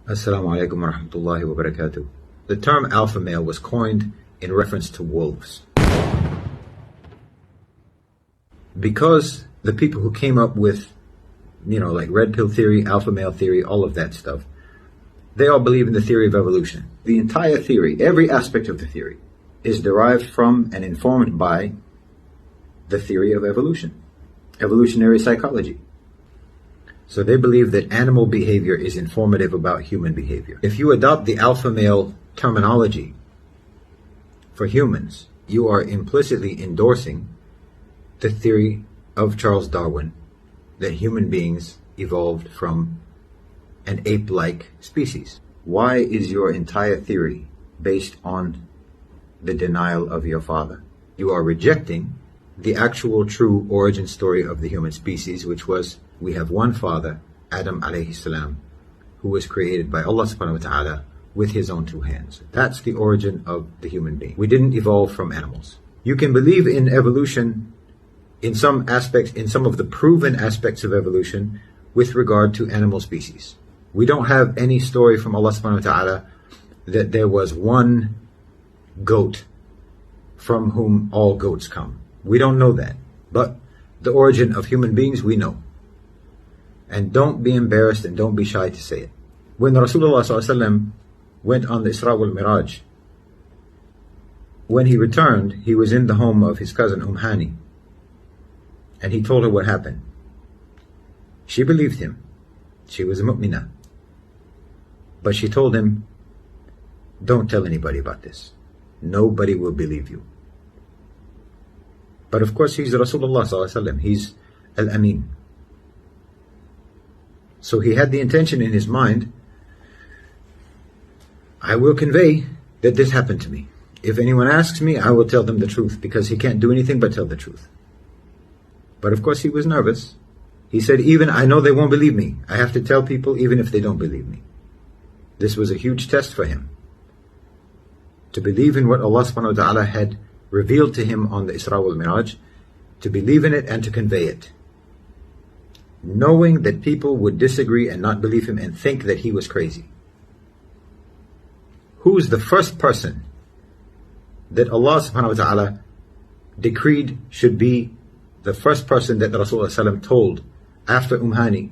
Assalamu alaikum wa rahmatullahi wa barakatuh. The term alpha male was coined in reference to wolves. Because the people who came up with, like red pill theory, alpha male theory, all of that stuff, they all believe in the theory of evolution. The entire theory, every aspect of the theory, is derived from and informed by the theory of evolution, evolutionary psychology. So they believe that animal behavior is informative about human behavior. If you adopt the alpha male terminology for humans, you are implicitly endorsing the theory of Charles Darwin that human beings evolved from an ape-like species. Why is your entire theory based on the denial of your father? You are rejecting the actual true origin story of the human species, which was, we have one father, Adam alayhi salam, who was created by Allah subhanahu wa ta'ala with his own two hands. That's the origin of the human being. We didn't evolve from animals. You can believe in evolution in some aspects, in some of the proven aspects of evolution with regard to animal species. We don't have any story from Allah subhanahu wa ta'ala that there was one goat from whom all goats come. We don't know that. But the origin of human beings, we know. And don't be embarrassed and don't be shy to say it. When Rasulullah ﷺ went on the Isra wal Miraj, when he returned, he was in the home of his cousin Hani, and he told her what happened. She believed him. She was a mu'minah. But she told him, don't tell anybody about this. Nobody will believe you. But of course he's Rasulullah ﷺ. He's Al-Amin. So he had the intention in his mind, I will convey that this happened to me. If anyone asks me, I will tell them the truth, because he can't do anything but tell the truth. But of course he was nervous. He said, even I know they won't believe me. I have to tell people even if they don't believe me. This was a huge test for him. To believe in what Allah subhanahu wa ta'ala had revealed to him on the Isra wal Miraj, to believe in it and to convey it. Knowing that people would disagree and not believe him and think that he was crazy. Who's the first person that Allah subhanahu wa ta'ala decreed should be the first person that Rasulullah ﷺ told after Hani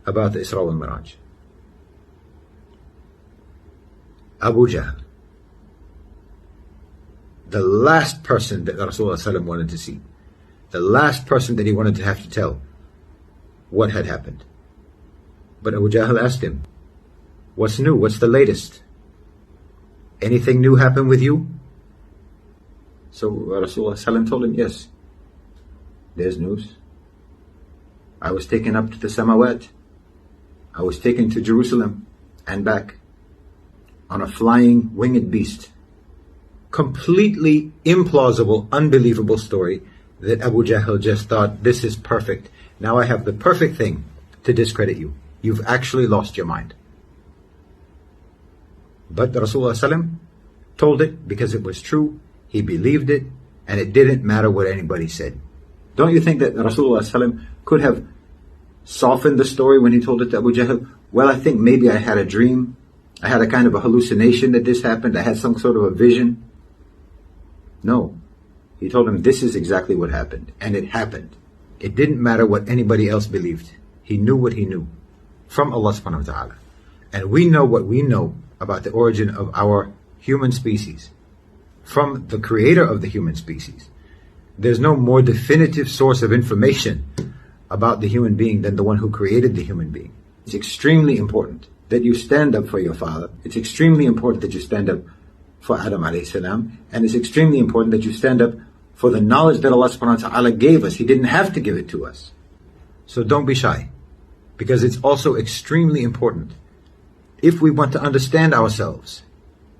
about the Isra wal Miraj? Abu Jahl. The last person that Rasulullah ﷺ wanted to see. The last person that he wanted to have to tell what had happened. But Abu Jahl asked him, what's new? What's the latest? Anything new happened with you? So Rasulullah ﷺ told him, yes, there's news. I was taken up to the Samawat. I was taken to Jerusalem and back on a flying winged beast. Completely implausible, unbelievable story that Abu Jahl just thought, this is perfect. Now I have the perfect thing to discredit you. You've actually lost your mind. But Rasulullah ﷺ told it because it was true. He believed it, and it didn't matter what anybody said. Don't you think that Rasulullah ﷺ could have softened the story when he told it to Abu Jahl? Well, I think maybe I had a dream. I had a kind of a hallucination that this happened. I had some sort of a vision. No. He told him this is exactly what happened. And it happened. It didn't matter what anybody else believed. He knew what he knew from Allah subhanahu wa ta'ala. And we know what we know about the origin of our human species from the creator of the human species. There's no more definitive source of information about the human being than the one who created the human being. It's extremely important that you stand up for your father. It's extremely important that you stand up for Adam alayhi salam. And it's extremely important that you stand up for the knowledge that Allah subhanahu wa ta'ala gave us. He didn't have to give it to us. So don't be shy, because it's also extremely important. If we want to understand ourselves,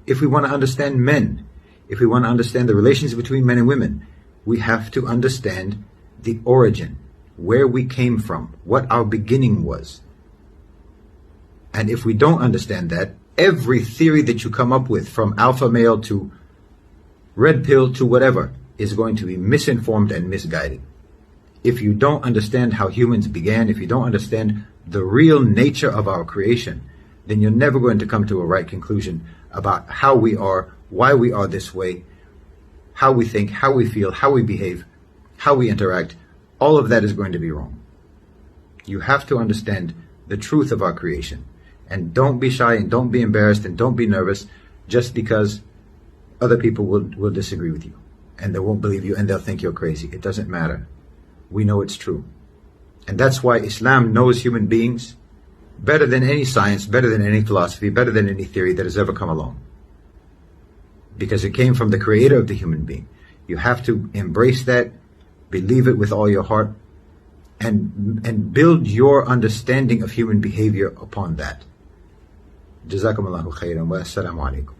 if we want to understand men, if we want to understand the relations between men and women, we have to understand the origin, where we came from, what our beginning was. And if we don't understand that, every theory that you come up with, from alpha male to red pill to whatever, is going to be misinformed and misguided. If you don't understand how humans began, if you don't understand the real nature of our creation, then you're never going to come to a right conclusion about how we are, why we are this way, how we think, how we feel, how we behave, how we interact. All of that is going to be wrong. You have to understand the truth of our creation. And don't be shy and don't be embarrassed and don't be nervous just because other people will disagree with you and they won't believe you and they'll think you're crazy. It doesn't matter. We know it's true. And that's why Islam knows human beings better than any science, better than any philosophy, better than any theory that has ever come along. Because it came from the creator of the human being. You have to embrace that, believe it with all your heart, and build your understanding of human behavior upon that. Jazakumullahu khairan wa assalamu alaikum.